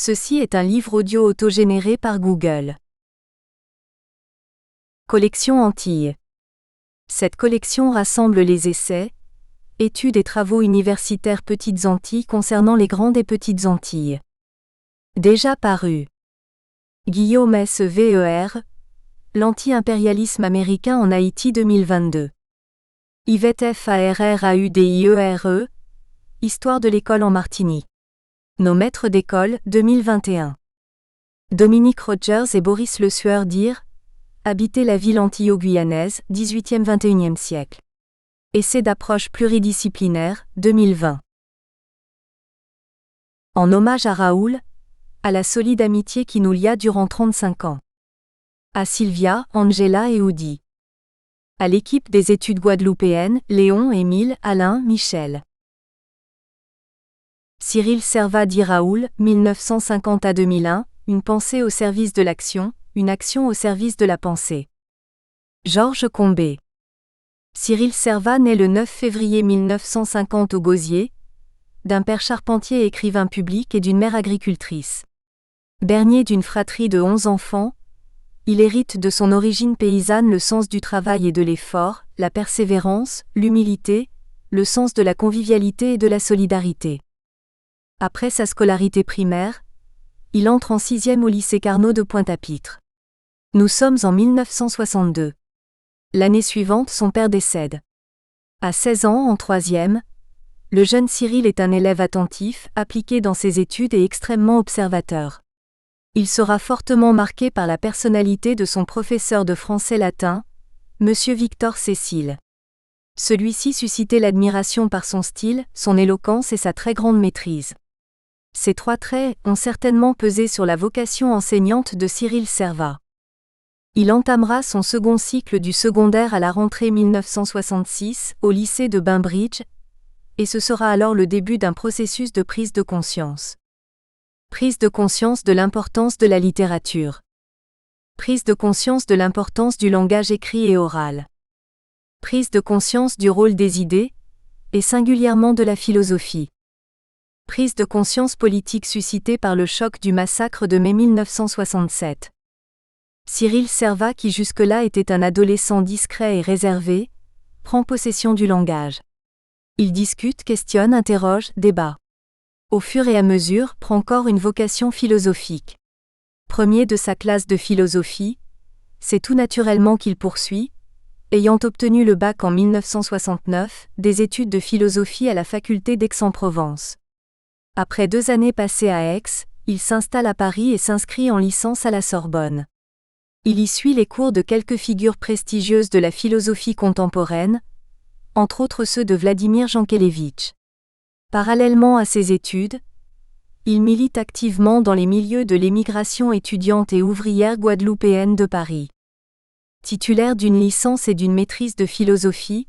Ceci est un livre audio autogénéré par Google. Collection Antilles. Cette collection rassemble les essais, études et travaux universitaires Petites Antilles concernant les grandes et petites Antilles. Déjà paru. Guillaume Sever, L'anti-impérialisme américain en Haïti 2022. Yvette Farraudiere, Histoire de l'école en Martinique. Nos maîtres d'école 2021. Dominique Rogers et Boris Le Sueur dire Habiter la ville antillo-guyanaise, 18e-21e siècle. Essai d'approche pluridisciplinaire, 2020. En hommage à Raoul, à la solide amitié qui nous lia durant 35 ans. À Sylvia, Angela et Oudi. À l'équipe des études guadeloupéennes, Léon, Émile, Alain, Michel. Cyril Servat dit Raoul, 1950 à 2001, une pensée au service de l'action, une action au service de la pensée. Georges Combé. Cyril Servat naît le 9 février 1950 au Gosier, d'un père charpentier et écrivain public et d'une mère agricultrice. Bernier d'une fratrie de 11 enfants, il hérite de son origine paysanne le sens du travail et de l'effort, la persévérance, l'humilité, le sens de la convivialité et de la solidarité. Après sa scolarité primaire, il entre en 6e au lycée Carnot de Pointe-à-Pitre. Nous sommes en 1962. L'année suivante, son père décède. À 16 ans, en 3e, le jeune Cyril est un élève attentif, appliqué dans ses études et extrêmement observateur. Il sera fortement marqué par la personnalité de son professeur de français-latin, M. Victor Cécile. Celui-ci suscitait l'admiration par son style, son éloquence et sa très grande maîtrise. Ces trois traits ont certainement pesé sur la vocation enseignante de Cyril Servat. Il entamera son second cycle du secondaire à la rentrée 1966 au lycée de Bainbridge, et ce sera alors le début d'un processus de prise de conscience. Prise de conscience de l'importance de la littérature. Prise de conscience de l'importance du langage écrit et oral. Prise de conscience du rôle des idées, et singulièrement de la philosophie. Prise de conscience politique suscitée par le choc du massacre de mai 1967. Cyril Servat, qui jusque-là était un adolescent discret et réservé, prend possession du langage. Il discute, questionne, interroge, débat. Au fur et à mesure, prend corps une vocation philosophique. Premier de sa classe de philosophie, c'est tout naturellement qu'il poursuit, ayant obtenu le bac en 1969, des études de philosophie à la faculté d'Aix-en-Provence. Après 2 années passées à Aix, il s'installe à Paris et s'inscrit en licence à la Sorbonne. Il y suit les cours de quelques figures prestigieuses de la philosophie contemporaine, entre autres ceux de Vladimir Jankélévitch. Parallèlement à ses études, il milite activement dans les milieux de l'émigration étudiante et ouvrière guadeloupéenne de Paris. Titulaire d'une licence et d'une maîtrise de philosophie,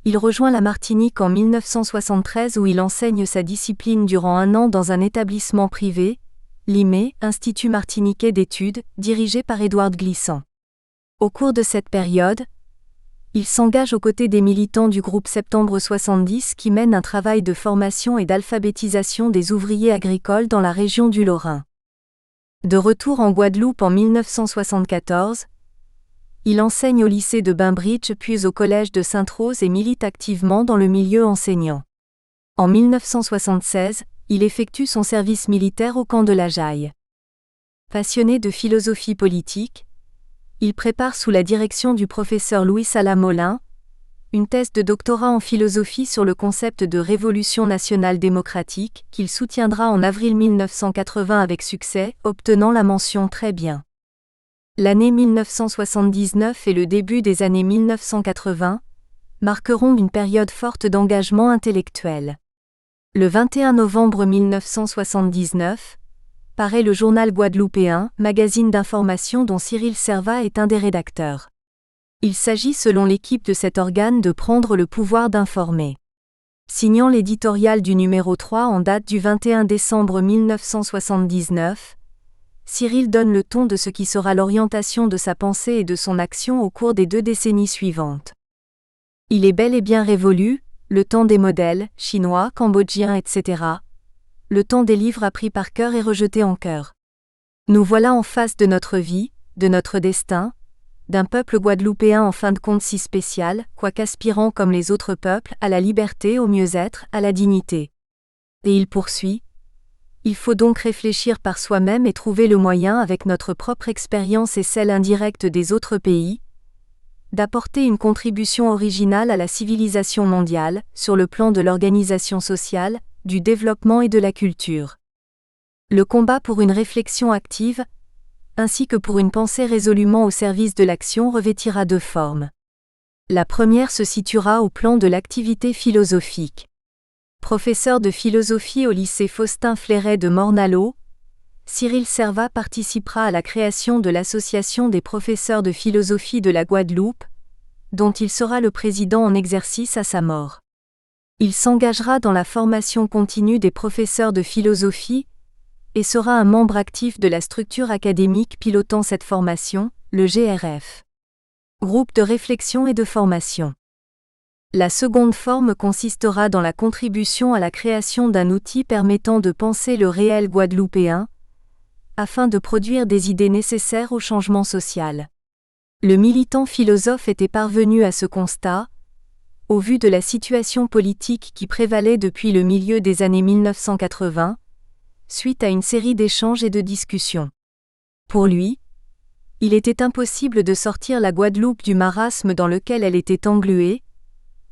il rejoint la Martinique en 1973 où il enseigne sa discipline durant 1 an dans un établissement privé, l'IME, Institut martiniquais d'études, dirigé par Édouard Glissant. Au cours de cette période, il s'engage aux côtés des militants du groupe Septembre 70 qui mènent un travail de formation et d'alphabétisation des ouvriers agricoles dans la région du Lorrain. De retour en Guadeloupe en 1974, il enseigne au lycée de Bainbridge puis au collège de Sainte-Rose et milite activement dans le milieu enseignant. En 1976, il effectue son service militaire au camp de la Jaille. Passionné de philosophie politique, il prépare sous la direction du professeur Louis Salamolin une thèse de doctorat en philosophie sur le concept de révolution nationale démocratique qu'il soutiendra en avril 1980 avec succès, obtenant la mention très bien. L'année 1979 et le début des années 1980 marqueront une période forte d'engagement intellectuel. Le 21 novembre 1979, paraît le Journal guadeloupéen, magazine d'information dont Cyril Servat est un des rédacteurs. Il s'agit selon l'équipe de cet organe de prendre le pouvoir d'informer. Signant l'éditorial du numéro 3 en date du 21 décembre 1979, Cyril donne le ton de ce qui sera l'orientation de sa pensée et de son action au cours des 2 décennies suivantes. Il est bel et bien révolu, le temps des modèles, chinois, cambodgiens, etc., le temps des livres appris par cœur et rejetés en cœur. Nous voilà en face de notre vie, de notre destin, d'un peuple guadeloupéen en fin de compte si spécial, quoiqu'aspirant comme les autres peuples à la liberté, au mieux-être, à la dignité. Et il poursuit. Il faut donc réfléchir par soi-même et trouver le moyen avec notre propre expérience et celle indirecte des autres pays, d'apporter une contribution originale à la civilisation mondiale, sur le plan de l'organisation sociale, du développement et de la culture. Le combat pour une réflexion active, ainsi que pour une pensée résolument au service de l'action revêtira deux formes. La première se situera au plan de l'activité philosophique. Professeur de philosophie au lycée Faustin Flairet de Morne-à-l'Eau, Cyril Servat participera à la création de l'Association des professeurs de philosophie de la Guadeloupe, dont il sera le président en exercice à sa mort. Il s'engagera dans la formation continue des professeurs de philosophie et sera un membre actif de la structure académique pilotant cette formation, le GRF. Groupe de réflexion et de formation. La seconde forme consistera dans la contribution à la création d'un outil permettant de penser le réel guadeloupéen, afin de produire des idées nécessaires au changement social. Le militant philosophe était parvenu à ce constat, au vu de la situation politique qui prévalait depuis le milieu des années 1980, suite à une série d'échanges et de discussions. Pour lui, il était impossible de sortir la Guadeloupe du marasme dans lequel elle était engluée,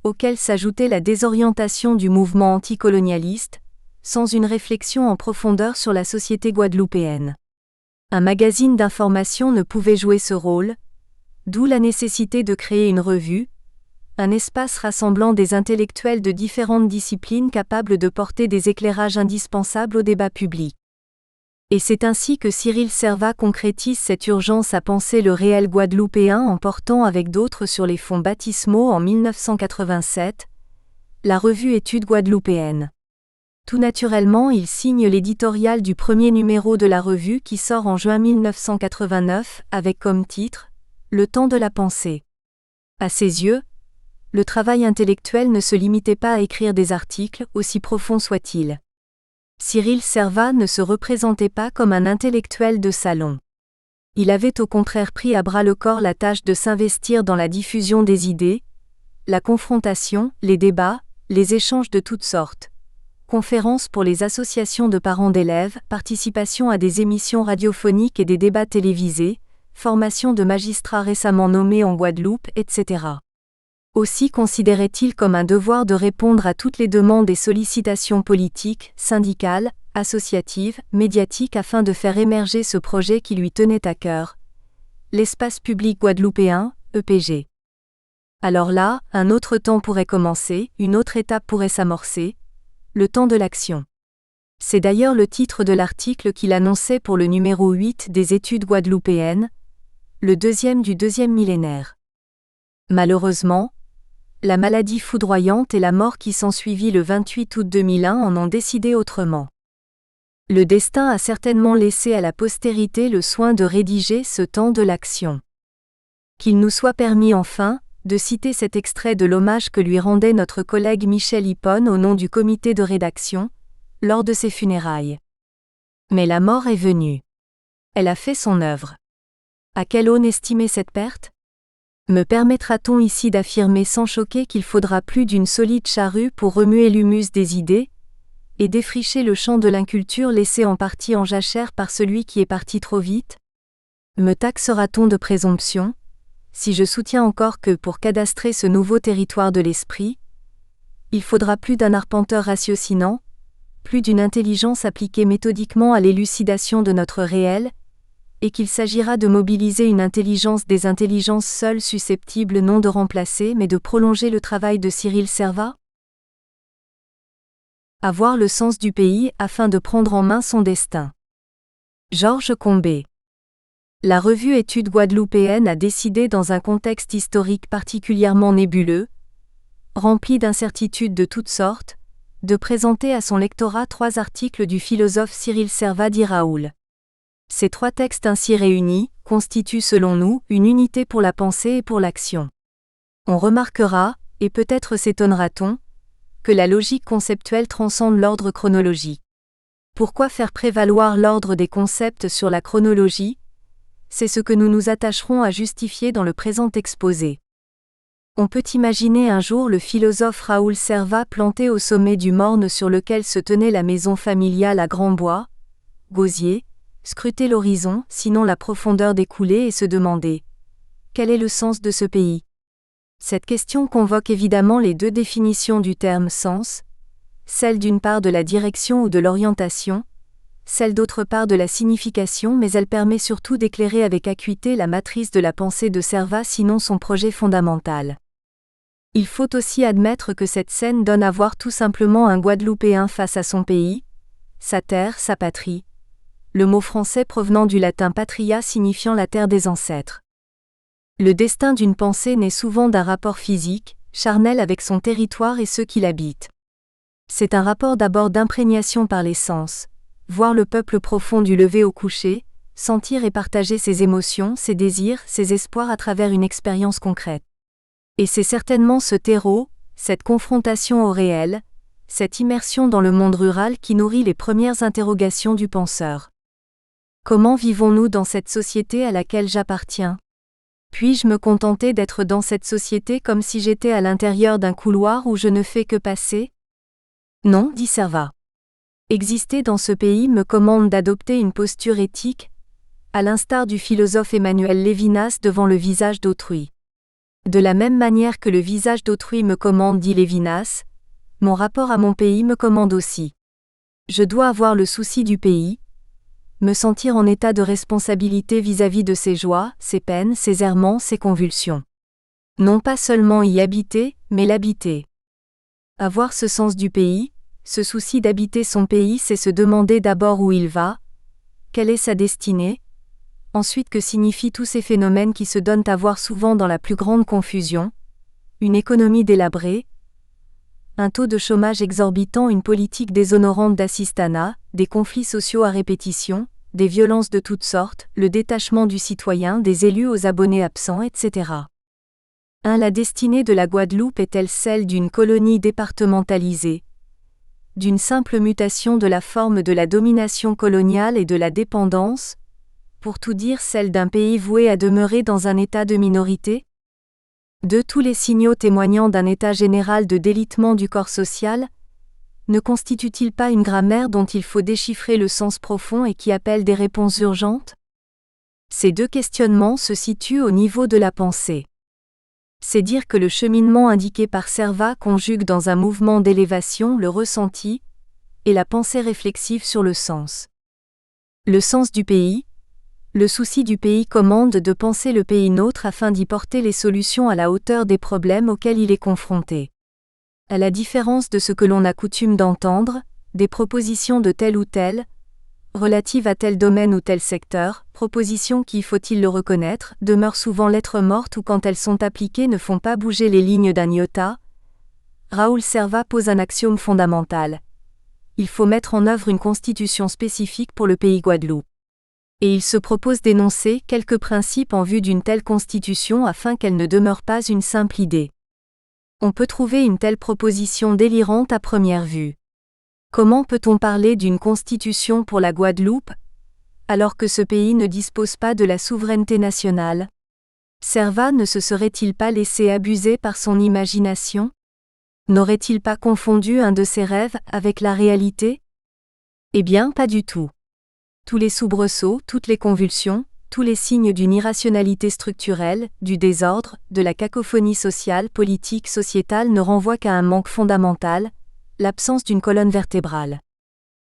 auquel s'ajoutait la désorientation du mouvement anticolonialiste, sans une réflexion en profondeur sur la société guadeloupéenne. Un magazine d'information ne pouvait jouer ce rôle, d'où la nécessité de créer une revue, un espace rassemblant des intellectuels de différentes disciplines capables de porter des éclairages indispensables au débat public. Et c'est ainsi que Cyril Servat concrétise cette urgence à penser le réel guadeloupéen en portant avec d'autres sur les fonds baptismaux en 1987, la revue Études guadeloupéennes. Tout naturellement, il signe l'éditorial du premier numéro de la revue qui sort en juin 1989 avec comme titre « Le temps de la pensée ». À ses yeux, le travail intellectuel ne se limitait pas à écrire des articles, aussi profonds soient-ils. Cyril Servat ne se représentait pas comme un intellectuel de salon. Il avait au contraire pris à bras-le-corps la tâche de s'investir dans la diffusion des idées, la confrontation, les débats, les échanges de toutes sortes. Conférences pour les associations de parents d'élèves, participation à des émissions radiophoniques et des débats télévisés, formation de magistrats récemment nommés en Guadeloupe, etc. Aussi considérait-il comme un devoir de répondre à toutes les demandes et sollicitations politiques, syndicales, associatives, médiatiques afin de faire émerger ce projet qui lui tenait à cœur. L'espace public guadeloupéen, EPG. Alors là, un autre temps pourrait commencer, une autre étape pourrait s'amorcer, le temps de l'action. C'est d'ailleurs le titre de l'article qu'il annonçait pour le numéro 8 des Études guadeloupéennes, le deuxième du deuxième millénaire. Malheureusement, la maladie foudroyante et la mort qui s'ensuivit le 28 août 2001 en ont décidé autrement. Le destin a certainement laissé à la postérité le soin de rédiger ce temps de l'action. Qu'il nous soit permis enfin, de citer cet extrait de l'hommage que lui rendait notre collègue Michel Hippon au nom du comité de rédaction, lors de ses funérailles. Mais la mort est venue. Elle a fait son œuvre. À quelle aune estimer cette perte ? Me permettra-t-on ici d'affirmer sans choquer qu'il faudra plus d'une solide charrue pour remuer l'humus des idées, et défricher le champ de l'inculture laissé en partie en jachère par celui qui est parti trop vite ? Me taxera-t-on de présomption, si je soutiens encore que pour cadastrer ce nouveau territoire de l'esprit, il faudra plus d'un arpenteur ratiocinant, plus d'une intelligence appliquée méthodiquement à l'élucidation de notre réel, et qu'il s'agira de mobiliser une intelligence des intelligences seules susceptibles non de remplacer mais de prolonger le travail de Cyril Servat ? Avoir le sens du pays afin de prendre en main son destin. Georges Combet. La revue Études guadeloupéennes a décidé dans un contexte historique particulièrement nébuleux, rempli d'incertitudes de toutes sortes, de présenter à son lectorat 3 articles du philosophe Cyril Servat dit Raoul. Ces 3 textes ainsi réunis constituent selon nous une unité pour la pensée et pour l'action. On remarquera, et peut-être s'étonnera-t-on, que la logique conceptuelle transcende l'ordre chronologique. Pourquoi faire prévaloir l'ordre des concepts sur la chronologie? C'est ce que nous nous attacherons à justifier dans le présent exposé. On peut imaginer un jour le philosophe Raoul Servat planté au sommet du morne sur lequel se tenait la maison familiale à grands bois, gosiers, scruter l'horizon, sinon la profondeur des coulées et se demander « Quel est le sens de ce pays ?» Cette question convoque évidemment les deux définitions du terme « sens », celle d'une part de la direction ou de l'orientation, celle d'autre part de la signification, mais elle permet surtout d'éclairer avec acuité la matrice de la pensée de Servat, sinon son projet fondamental. Il faut aussi admettre que cette scène donne à voir tout simplement un Guadeloupéen face à son pays, sa terre, sa patrie. Le mot français provenant du latin patria signifiant la terre des ancêtres. Le destin d'une pensée naît souvent d'un rapport physique, charnel avec son territoire et ceux qui l'habitent. C'est un rapport d'abord d'imprégnation par les sens, voir le peuple profond du lever au coucher, sentir et partager ses émotions, ses désirs, ses espoirs à travers une expérience concrète. Et c'est certainement ce terreau, cette confrontation au réel, cette immersion dans le monde rural qui nourrit les premières interrogations du penseur. Comment vivons-nous dans cette société à laquelle j'appartiens? Puis-je me contenter d'être dans cette société comme si j'étais à l'intérieur d'un couloir où je ne fais que passer? Non, dit Servat. Exister dans ce pays me commande d'adopter une posture éthique, à l'instar du philosophe Emmanuel Lévinas devant le visage d'autrui. De la même manière que le visage d'autrui me commande, dit Lévinas, mon rapport à mon pays me commande aussi. Je dois avoir le souci du pays, me sentir en état de responsabilité vis-à-vis de ses joies, ses peines, ses errements, ses convulsions. Non pas seulement y habiter, mais l'habiter. Avoir ce sens du pays, ce souci d'habiter son pays, c'est se demander d'abord où il va, quelle est sa destinée, ensuite que signifient tous ces phénomènes qui se donnent à voir souvent dans la plus grande confusion, une économie délabrée, un taux de chômage exorbitant, une politique déshonorante d'assistanat, des conflits sociaux à répétition, des violences de toutes sortes, le détachement du citoyen, des élus aux abonnés absents, etc. La destinée de la Guadeloupe est-elle celle d'une colonie départementalisée, d'une simple mutation de la forme de la domination coloniale et de la dépendance, pour tout dire celle d'un pays voué à demeurer dans un état de minorité? De tous les signaux témoignant d'un état général de délitement du corps social, ne constitue-t-il pas une grammaire dont il faut déchiffrer le sens profond et qui appelle des réponses urgentes? Ces deux questionnements se situent au niveau de la pensée. C'est dire que le cheminement indiqué par Servat conjugue dans un mouvement d'élévation le ressenti et la pensée réflexive sur le sens. Le sens du pays, le souci du pays commande de penser le pays nôtre afin d'y porter les solutions à la hauteur des problèmes auxquels il est confronté. À la différence de ce que l'on a coutume d'entendre, des propositions de tel ou tel, relatives à tel domaine ou tel secteur, propositions qui, faut-il le reconnaître, demeurent souvent lettre morte ou quand elles sont appliquées ne font pas bouger les lignes d'un iota, Raoul Servat pose un axiome fondamental. Il faut mettre en œuvre une constitution spécifique pour le pays Guadeloupe. Et il se propose d'énoncer quelques principes en vue d'une telle constitution afin qu'elle ne demeure pas une simple idée. On peut trouver une telle proposition délirante à première vue. Comment peut-on parler d'une constitution pour la Guadeloupe, alors que ce pays ne dispose pas de la souveraineté nationale? Servat ne se serait-il pas laissé abuser par son imagination? N'aurait-il pas confondu un de ses rêves avec la réalité? Eh bien, pas du tout. Tous les soubresauts, toutes les convulsions, tous les signes d'une irrationalité structurelle, du désordre, de la cacophonie sociale, politique, sociétale ne renvoient qu'à un manque fondamental, l'absence d'une colonne vertébrale.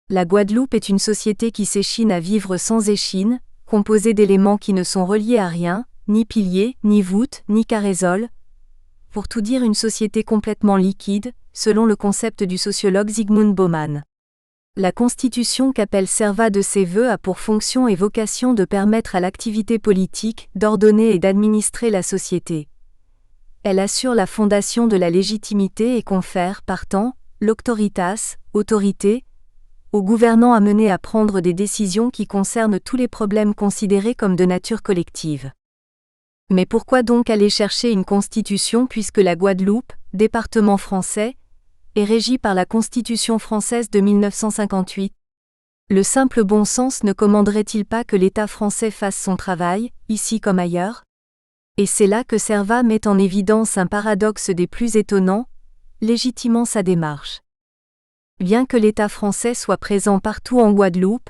La Guadeloupe est une société qui s'échine à vivre sans échine, composée d'éléments qui ne sont reliés à rien, ni piliers, ni voûtes, ni carrésol. Pour tout dire, une société complètement liquide, selon le concept du sociologue Zygmunt Bauman. La constitution qu'appelle Servat de ses vœux a pour fonction et vocation de permettre à l'activité politique d'ordonner et d'administrer la société. Elle assure la fondation de la légitimité et confère, partant, l'auctoritas, autorité, aux gouvernants amenés à prendre des décisions qui concernent tous les problèmes considérés comme de nature collective. Mais pourquoi donc aller chercher une constitution puisque la Guadeloupe, département français, est régie par la Constitution française de 1958? Le simple bon sens ne commanderait-il pas que l'État français fasse son travail, ici comme ailleurs? Et c'est là que Servat met en évidence un paradoxe des plus étonnants, légitimant sa démarche. Bien que l'État français soit présent partout en Guadeloupe,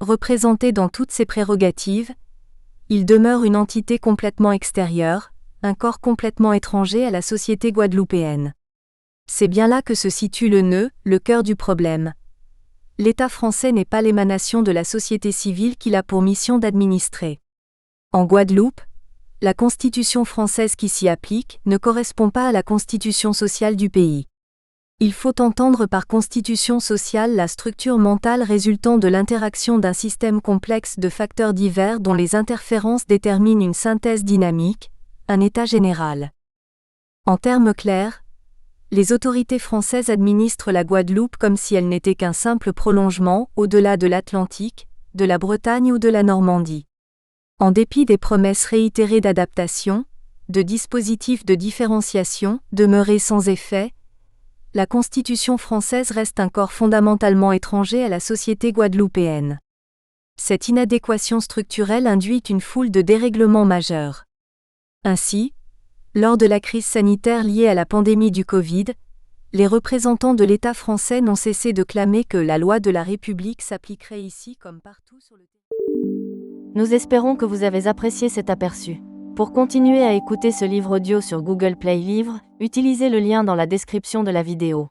représenté dans toutes ses prérogatives, il demeure une entité complètement extérieure, un corps complètement étranger à la société guadeloupéenne. C'est bien là que se situe le nœud, le cœur du problème. L'État français n'est pas l'émanation de la société civile qu'il a pour mission d'administrer. En Guadeloupe, la Constitution française qui s'y applique ne correspond pas à la constitution sociale du pays. Il faut entendre par constitution sociale la structure mentale résultant de l'interaction d'un système complexe de facteurs divers dont les interférences déterminent une synthèse dynamique, un état général. En termes clairs, les autorités françaises administrent la Guadeloupe comme si elle n'était qu'un simple prolongement, au-delà de l'Atlantique, de la Bretagne ou de la Normandie. En dépit des promesses réitérées d'adaptation, de dispositifs de différenciation, demeurés sans effet, la Constitution française reste un corps fondamentalement étranger à la société guadeloupéenne. Cette inadéquation structurelle induit une foule de dérèglements majeurs. Ainsi, lors de la crise sanitaire liée à la pandémie du Covid, les représentants de l'État français n'ont cessé de clamer que la loi de la République s'appliquerait ici comme partout sur le territoire. Nous espérons que vous avez apprécié cet aperçu. Pour continuer à écouter ce livre audio sur Google Play Livres, utilisez le lien dans la description de la vidéo.